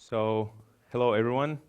So, hello everyone.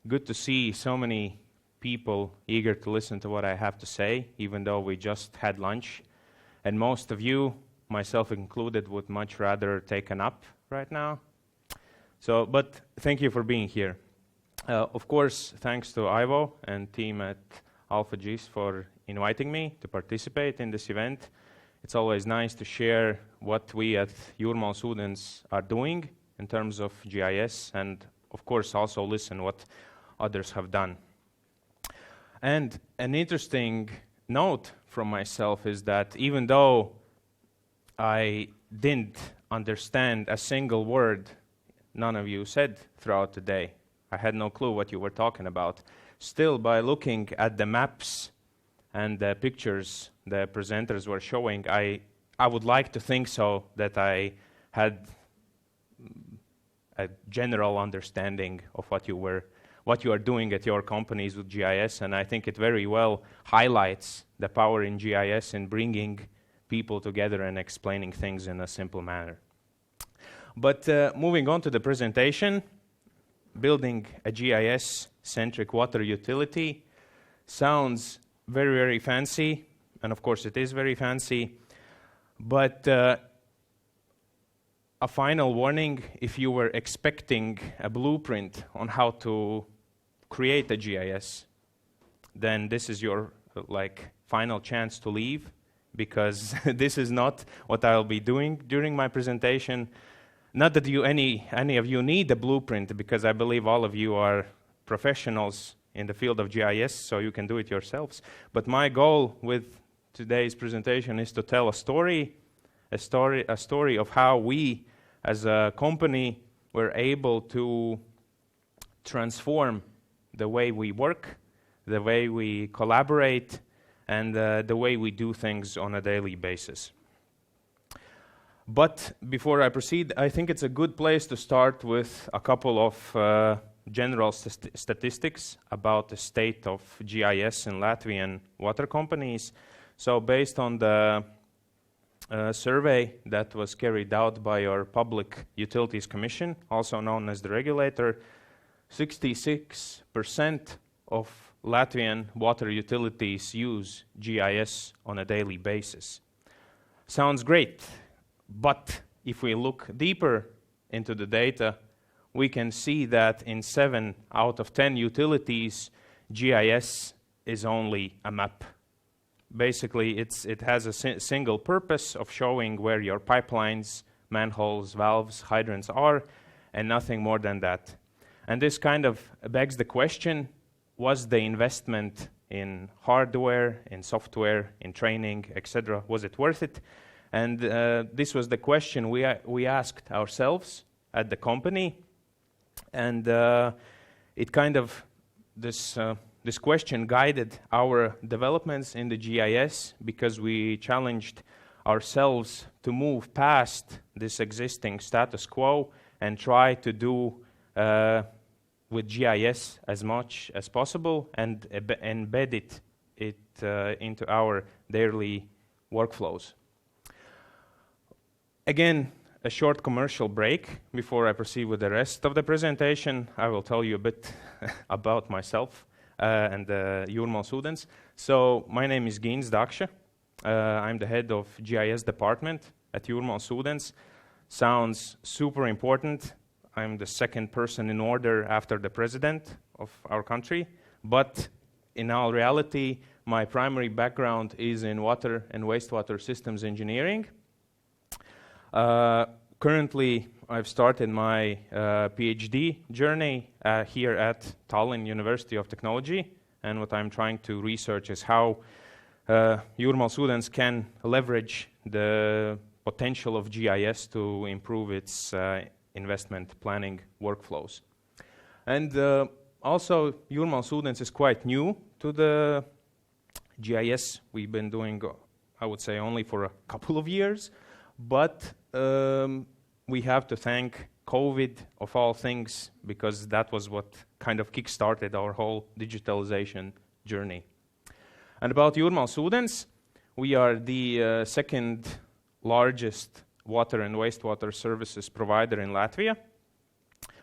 Good to see so many people eager to listen to what I have to say, even though we just had lunch. And most of you, myself included, would much rather take a nap right now. So, but thank you for being here. Of course, thanks to Ivo and team at INFRA GIS for inviting me to participate in this event. It's always nice to share what we at Jurmalas Ūdens are doing in terms of GIS, and of course also listen what others have done. And an interesting note from myself is that even though I didn't understand a single word none of you said throughout the day, I had no clue what you were talking about, still by looking at the maps and the pictures the presenters were showing, I would like to think so that I had a general understanding of what you are doing at your companies with GIS, and I think it very well highlights the power in GIS in bringing people together and explaining things in a simple manner. But moving on to the presentation, building a GIS-centric water utility sounds very, very fancy, and of course it is very fancy, but a final warning: if you were expecting a blueprint on how to create a GIS, then this is your final chance to leave, because this is not what I'll be doing during my presentation. Not that any of you need a blueprint, because I believe all of you are professionals in the field of GIS, so you can do it yourselves. But my goal with today's presentation is to tell a story of how we as a company were able to transform the way we work, the way we collaborate, and the way we do things on a daily basis. But before I proceed, I think it's a good place to start with a couple of general statistics about the state of GIS in Latvian water companies. So based on the survey that was carried out by our Public Utilities Commission, also known as the regulator, 66% of Latvian water utilities use GIS on a daily basis. Sounds great, but if we look deeper into the data, we can see that in 7 out of 10 utilities, GIS is only a map. Basically, it has a single purpose of showing where your pipelines, manholes, valves, hydrants are, and nothing more than that. And this kind of begs the question: was the investment in hardware, in software, in training, etc., was it worth it? And this was the question we asked ourselves at the company, and it kind of this question guided our developments in the GIS, because we challenged ourselves to move past this existing status quo and try to do with GIS as much as possible and embed it into our daily workflows. Again, a short commercial break before I proceed with the rest of the presentation. I will tell you a bit about myself and Jūrmalas Ūdens. So my name is Gints Dakša. I'm the head of GIS department at Jūrmalas Ūdens. Sounds super important. I'm the second person in order after the president of our country. But in all reality, my primary background is in water and wastewater systems engineering. Currently, I've started my PhD journey here at Tallinn University of Technology, and what I'm trying to research is how Jūrmalas Ūdens can leverage the potential of GIS to improve its investment planning workflows. And also, Jūrmalas Ūdens is quite new to the GIS. We've been doing, I would say, only for a couple of years, but we have to thank COVID of all things, because that was what kind of kick-started our whole digitalization journey. And about Jūrmalas Ūdens, we are the second largest water and wastewater services provider in Latvia.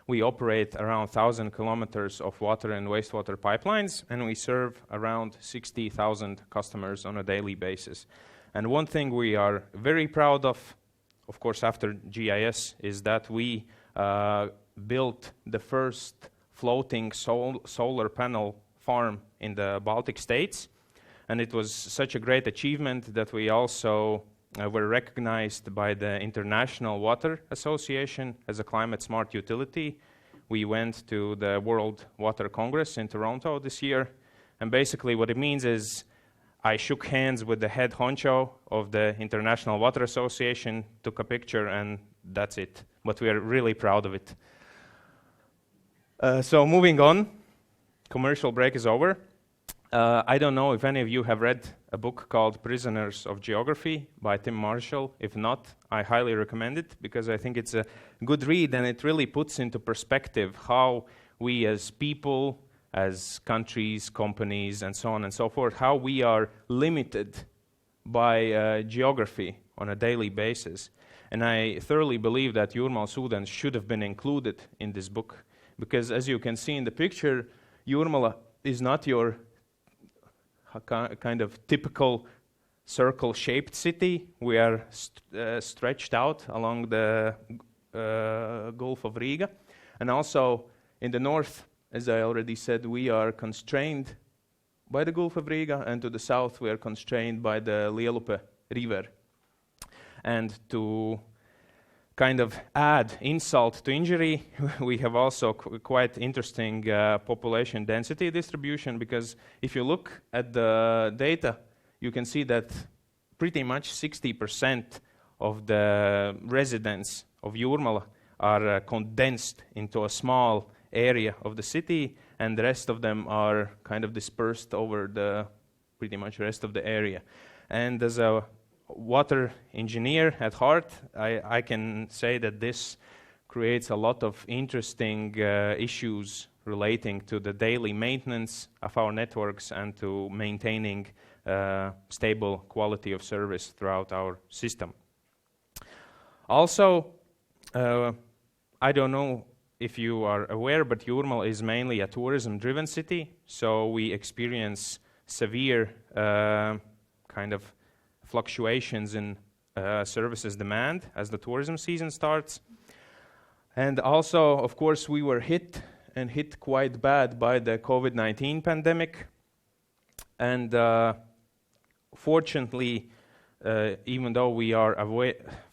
we operate around 1,000 kilometers of water and wastewater pipelines, and we serve around 60,000 customers on a daily basis. And one thing we are very proud of course, after GIS, is that we built the first floating solar panel farm in the Baltic states. And it was such a great achievement that we also were recognized by the International Water Association as a climate smart utility. We went to the World Water Congress in Toronto this year. And basically what it means is I shook hands with the head honcho of the International Water Association, took a picture, and that's it. But we are really proud of it. So moving on, commercial break is over. I don't know if any of you have read a book called Prisoners of Geography by Tim Marshall. If not, I highly recommend it because I think it's a good read and it really puts into perspective how we as people, as countries, companies, and so on and so forth, how we are limited by geography on a daily basis. And I thoroughly believe that Jūrmalas ūdens should have been included in this book because, as you can see in the picture, Jūrmala is not your kind of typical circle-shaped city. We are stretched out along the Gulf of Riga. And also in the north, as I already said, we are constrained by the Gulf of Riga, and to the south we are constrained by the Lielupe River. And to kind of add insult to injury, we have also quite interesting population density distribution, because if you look at the data, you can see that pretty much 60% of the residents of Jūrmala are condensed into a small area of the city, and the rest of them are kind of dispersed over the pretty much rest of the area. And as a water engineer at heart, I can say that this creates a lot of interesting issues relating to the daily maintenance of our networks and to maintaining stable quality of service throughout our system. Also, I don't know if you are aware, but Jūrmala is mainly a tourism-driven city, so we experience severe kind of fluctuations in services demand as the tourism season starts. And also, of course, we were hit quite bad by the COVID-19 pandemic. And fortunately, even though we are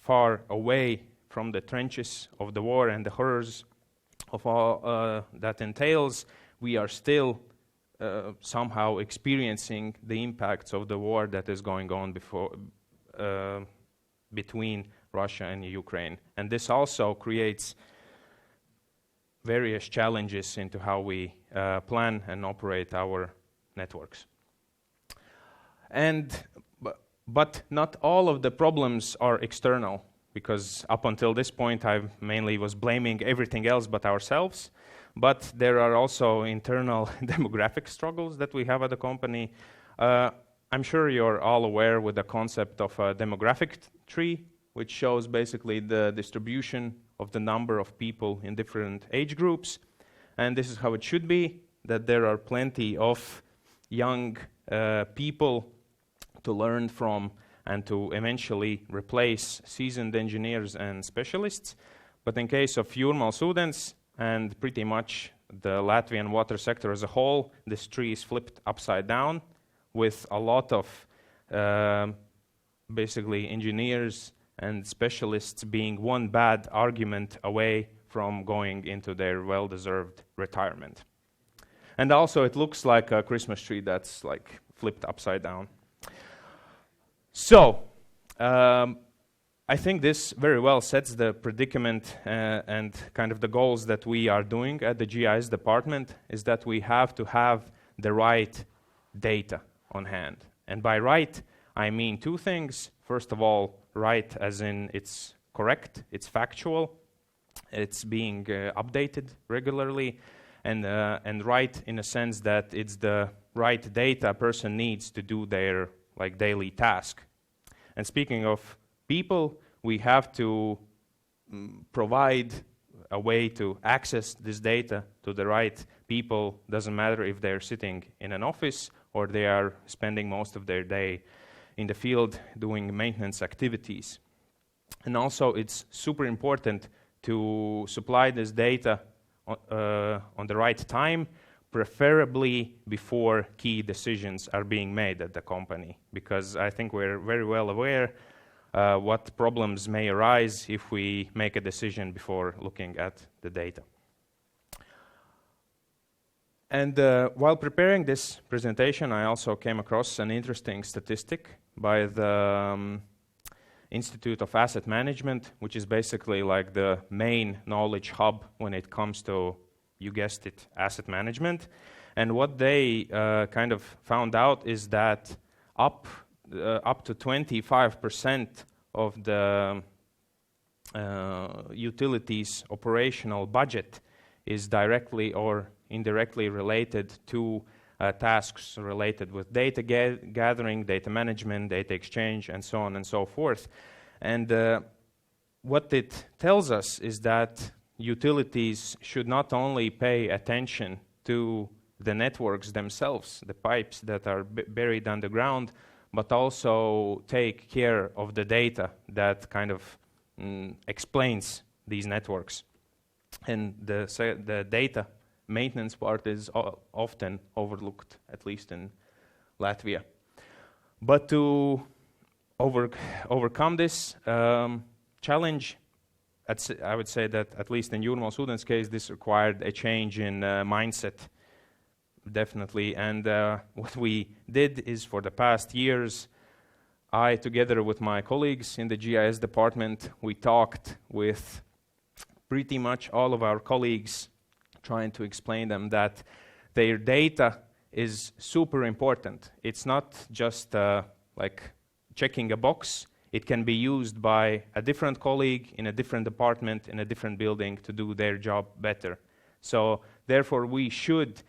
far away from the trenches of the war and the horrors of all that entails, we are still somehow experiencing the impacts of the war that is going on between Russia and Ukraine. And this also creates various challenges into how we plan and operate our networks. But not all of the problems are external, because up until this point I mainly was blaming everything else but ourselves. But there are also internal demographic struggles that we have at the company. I'm sure you're all aware with the concept of a demographic tree, which shows basically the distribution of the number of people in different age groups. And this is how it should be, that there are plenty of young people to learn from and to eventually replace seasoned engineers and specialists. But in case of Jūrmalas ūdens and pretty much the Latvian water sector as a whole, this tree is flipped upside down with a lot of basically engineers and specialists being one bad argument away from going into their well-deserved retirement. And also it looks like a Christmas tree that's like flipped upside down. So, I think this very well sets the predicament and kind of the goals that we are doing at the GIS department, is that we have to have the right data on hand. And by right, I mean two things. First of all, right as in it's correct, it's factual, it's being updated regularly, and right in a sense that it's the right data a person needs to do their daily task. And speaking of people, we have to provide a way to access this data to the right people. Doesn't matter if they're sitting in an office or they are spending most of their day in the field doing maintenance activities. And also it's super important to supply this data on the right time, preferably before key decisions are being made at the company, because I think we're very well aware what problems may arise if we make a decision before looking at the data. And while preparing this presentation, I also came across an interesting statistic by the Institute of Asset Management, which is basically like the main knowledge hub when it comes to, you guessed it, asset management. And what they kind of found out is that up to 25% of the utilities operational budget is directly or indirectly related to tasks related with data gathering, data management, data exchange, and so on and so forth. And what it tells us is that utilities should not only pay attention to the networks themselves, the pipes that are buried underground, but also take care of the data that kind of explains these networks. And the data maintenance part is often overlooked, at least in Latvia. But to overcome this challenge, I would say that at least in Jūrmalas ūdens case, this required a change in mindset, definitely. And what we did is, for the past years, I, together with my colleagues in the GIS department, we talked with pretty much all of our colleagues, trying to explain them that their data is super important. It's not just like checking a box. It can be used by a different colleague in a different department in a different building to do their job better. So therefore we should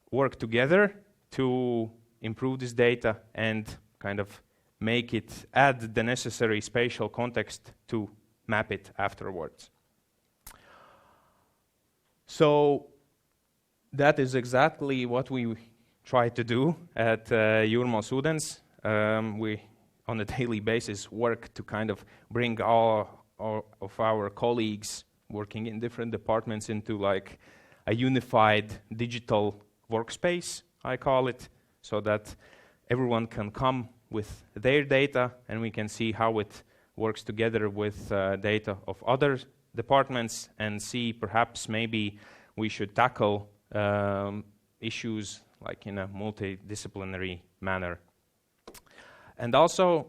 work together to improve this data and kind of make it, add the necessary spatial context to map it afterwards. So that is exactly what we try to do at Jūrmalas ūdens. We, on a daily basis, work to kind of bring all of our colleagues working in different departments into like a unified digital workspace, I call it, so that everyone can come with their data and we can see how it works together with data of other departments and see perhaps maybe we should tackle issues like in a multidisciplinary manner. And also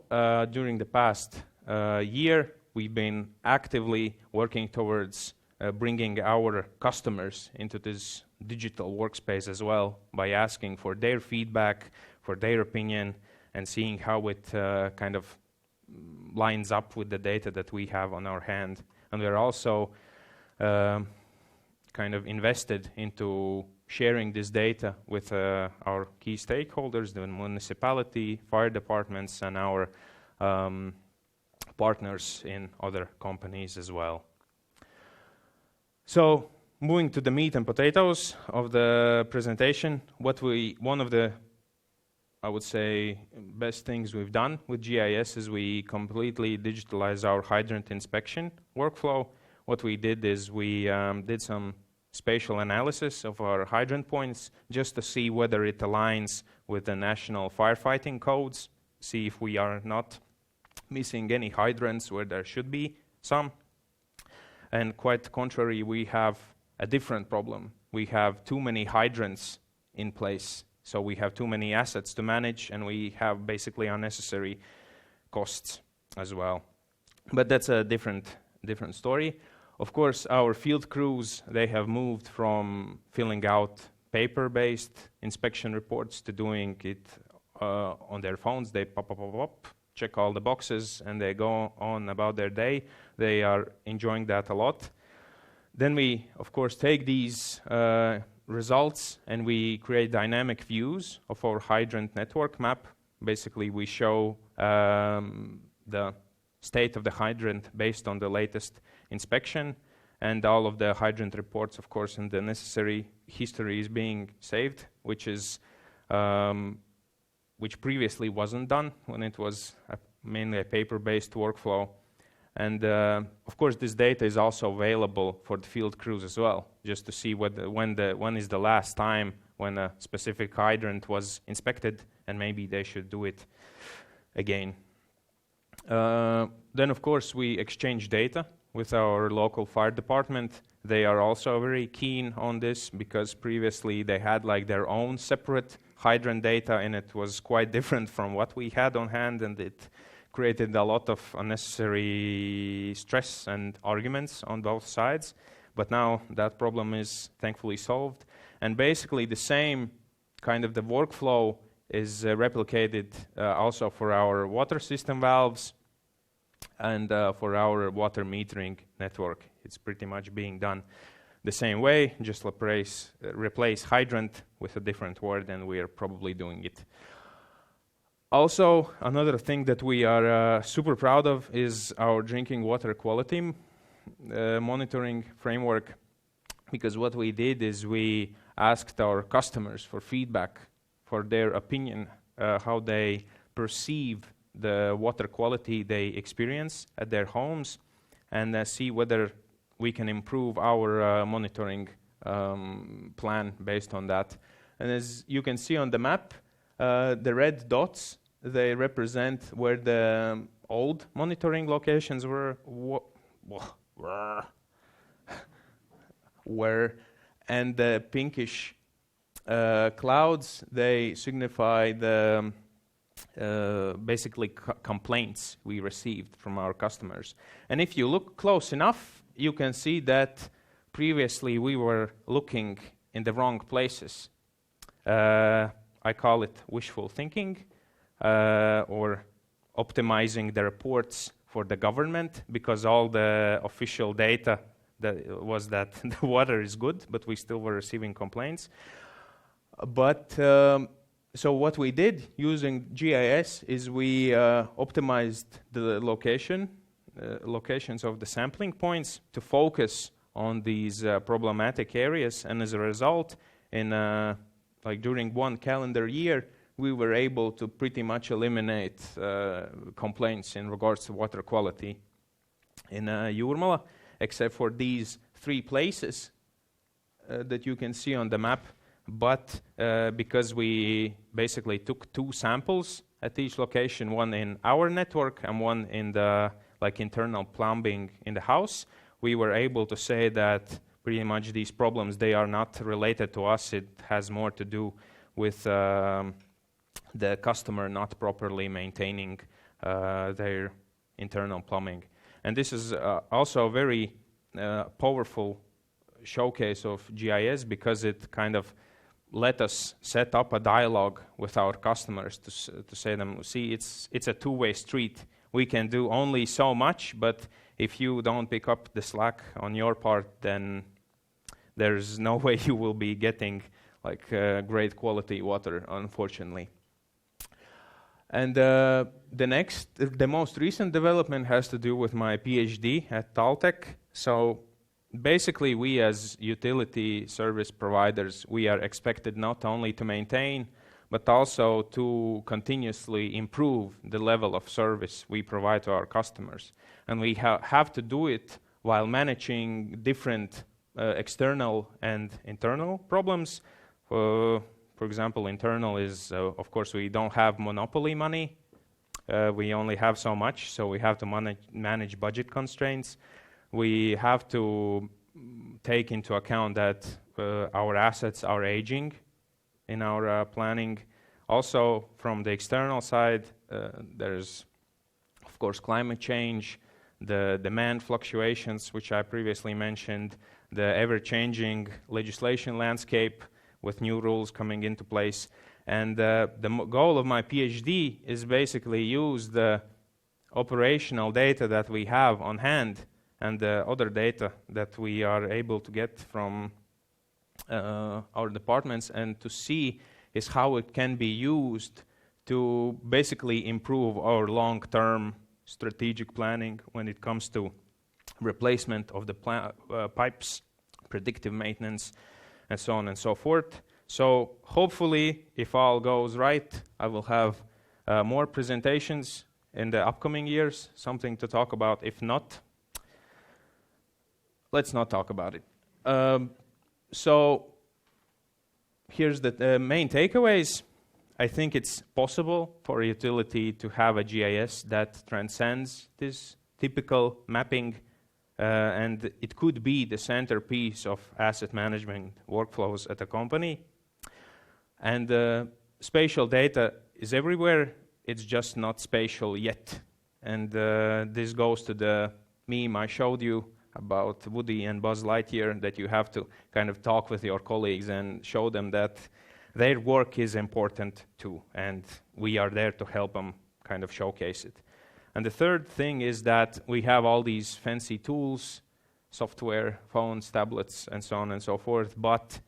during the past year, we've been actively working towards bringing our customers into this digital workspace as well by asking for their feedback, for their opinion, and seeing how it kind of lines up with the data that we have on our hand. And we're also kind of invested into sharing this data with our key stakeholders, the municipality, fire departments, and our partners in other companies as well. So moving to the meat and potatoes of the presentation, one of the, I would say, best things we've done with GIS is we completely digitalized our hydrant inspection workflow. What we did is we did some spatial analysis of our hydrant points just to see whether it aligns with the national firefighting codes, see if we are not missing any hydrants where there should be some. And quite contrary, we have a different problem. We have too many hydrants in place, so we have too many assets to manage, and we have basically unnecessary costs as well. But that's a different story. Of course, our field crews, they have moved from filling out paper-based inspection reports to doing it on their phones. They pop, check all the boxes, and they go on about their day. They are enjoying that a lot. Then we, of course, take these results and we create dynamic views of our hydrant network map. Basically, we show the state of the hydrant based on the latest inspection, and all of the hydrant reports, of course, and the necessary history is being saved, which previously wasn't done when it was mainly a paper-based workflow. And of course, this data is also available for the field crews as well, just to see when is the last time when a specific hydrant was inspected, and maybe they should do it again. Then, of course, we exchange data with our local fire department. They are also very keen on this, because previously they had like their own separate hydrant data, and it was quite different from what we had on hand, and it created a lot of unnecessary stress and arguments on both sides. But now that problem is thankfully solved. And basically the same kind of the workflow is replicated also for our water system valves and for our water metering network. It's pretty much being done the same way, just replace hydrant with a different word, and we are probably doing it. Also, another thing that we are super proud of is our drinking water quality monitoring framework, because what we did is we asked our customers for feedback, for their opinion, how they perceive the water quality they experience at their homes, and see whether we can improve our monitoring plan based on that. And as you can see on the map, the red dots, they represent where the old monitoring locations were, and the pinkish clouds, they signify the basically complaints we received from our customers. And if you look close enough, you can see that previously we were looking in the wrong places. I call it wishful thinking, or optimizing the reports for the government, because all the official data was that the water is good, but we still were receiving complaints. But so what we did using GIS is we optimized the locations of the sampling points to focus on these problematic areas, and as a result, in like during one calendar year, we were able to pretty much eliminate complaints in regards to water quality in Jūrmala, except for these 3 places that you can see on the map. But because we basically took 2 samples at each location, one in our network and one in the internal plumbing in the house, we were able to say that pretty much these problems, they are not related to us. It has more to do with the customer not properly maintaining their internal plumbing. And this is also a very powerful showcase of GIS, because it kind of let us set up a dialogue with our customers to say them, see, it's a two-way street. We can do only so much, but if you don't pick up the slack on your part, then there's no way you will be getting like great quality water, unfortunately. And the most recent development has to do with my PhD at Taltech. So basically, we as utility service providers, we are expected not only to maintain, but also to continuously improve the level of service we provide to our customers. And we have to do it while managing different external and internal problems. For example, internal is, of course, we don't have monopoly money. We only have so much, so we have to manage budget constraints. We have to take into account that our assets are aging in our planning. Also, from the external side, there's, of course, climate change, the demand fluctuations, which I previously mentioned, the ever-changing legislation landscape with new rules coming into place. And the goal of my PhD is basically use the operational data that we have on hand and the other data that we are able to get from our departments, and to see is how it can be used to basically improve our long-term strategic planning when it comes to replacement of the pipes, predictive maintenance, and so on and so forth. So hopefully, if all goes right, I will have more presentations in the upcoming years, something to talk about. If not, let's not talk about it. So here's the main takeaways. I think it's possible for a utility to have a GIS that transcends this typical mapping, and it could be the centerpiece of asset management workflows at a company. And spatial data is everywhere, it's just not spatial yet. And this goes to the meme I showed you about Woody and Buzz Lightyear, that you have to kind of talk with your colleagues and show them that their work is important too, and we are there to help them kind of showcase it. And the third thing is that we have all these fancy tools, software, phones, tablets, and so on and so forth, but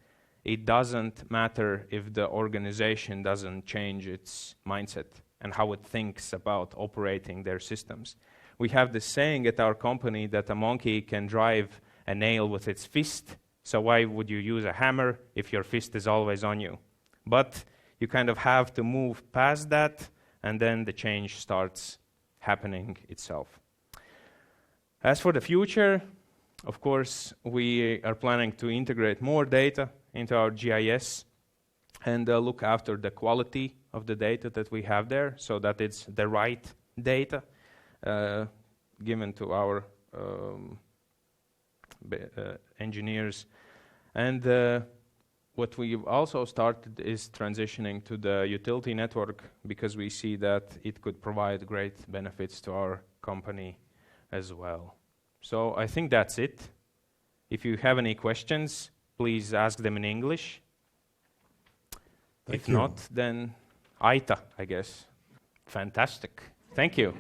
it doesn't matter if the organization doesn't change its mindset and how it thinks about operating their systems. We have this saying at our company that a monkey can drive a nail with its fist, so why would you use a hammer if your fist is always on you? But you kind of have to move past that, and then the change starts happening itself. As for the future, of course, we are planning to integrate more data into our GIS and look after the quality of the data that we have there, so that it's the right data given to our engineers. And what we've also started is transitioning to the utility network, because we see that it could provide great benefits to our company as well. So I think that's it. If you have any questions, please ask them in English. If not, then Aita, I guess. Fantastic. Thank you.